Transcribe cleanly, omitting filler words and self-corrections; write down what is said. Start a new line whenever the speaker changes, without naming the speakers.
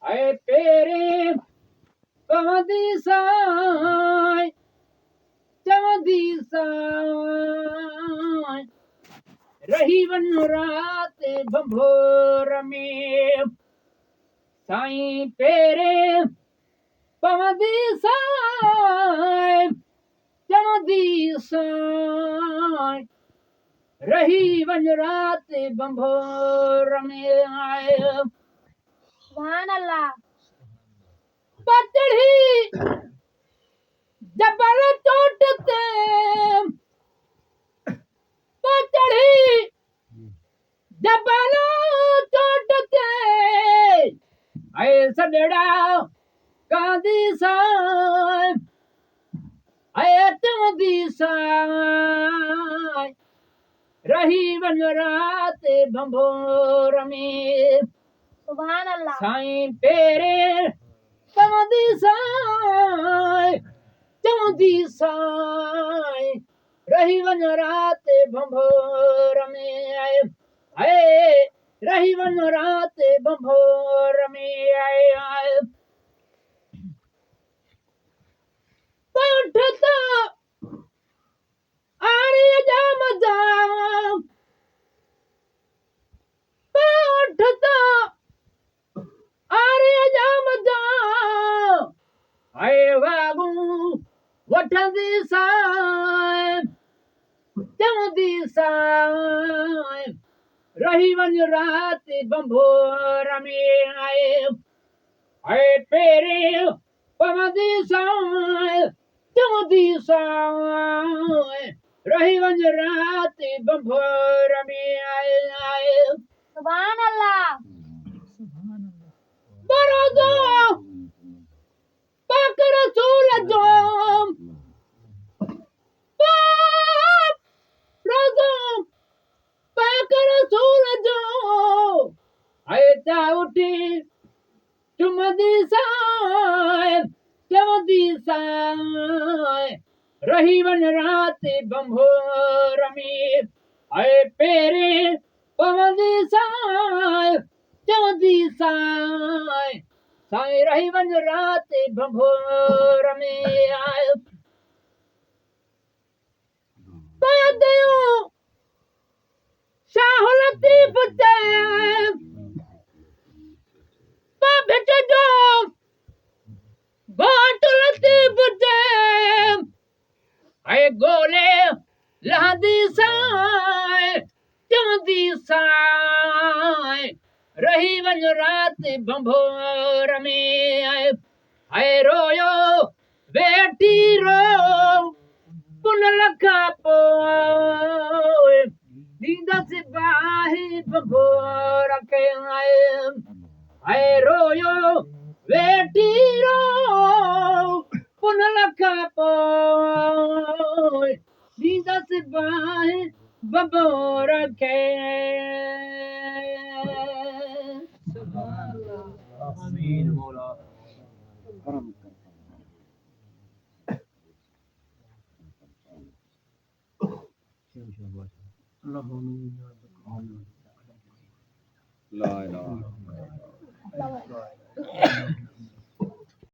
आए पेरे पवंदी साई चवंदी साई रही वञ रात भंभोर में साईं पेरे पवंदी साई चवंदी साई रही वञ रात भंभोर में आए
सुभान अल्लाह।
पतड़ी जबल चोट ते पतड़ी जबल चोट ते आए सॾड़ा कांदी साई आए चवंदी साई रही वञ रात भंभोर में
सुभान अल्लाह।
साईं पेरे पवंदी साई चवंदी साई रही वञ रात भंभोर में आए रही वञ रात भंभोर में आए पठता आर्य जाम जाम पठता आर्य जाम जाम आए वागू वठंदी साई चवंदी साई रही वञ रात भंभोर में आए पेरे पवंदी साई चवंदी साई रही वञ रात भंभोर में आए
सुभान अल्लाह।
बरोज़ो पाक रसूल जो रोज़ो पाक रसूल जो आए ता उठी चुमंदी साई चवंदी साई रही वञ रात भंभोर में आए पेरे पवंदी साई चवंदी साई साईं रही वञ रात भंभोर में आए पादयूं शाह लतीफ़ चए भिट जो घोट लतीफ़ चए आए गोले लहंदी साई चवंदी साई रही वञ रात भंभोर में आए रोयो वेठी रो पुन लखा पोइ ॾींदसि बाहि भंभोर खे आए रोयो वेठी रो पुन लखा पोइ ॾींदसि बाहि भंभोर खे आमीन मौला करम कर अल्लाह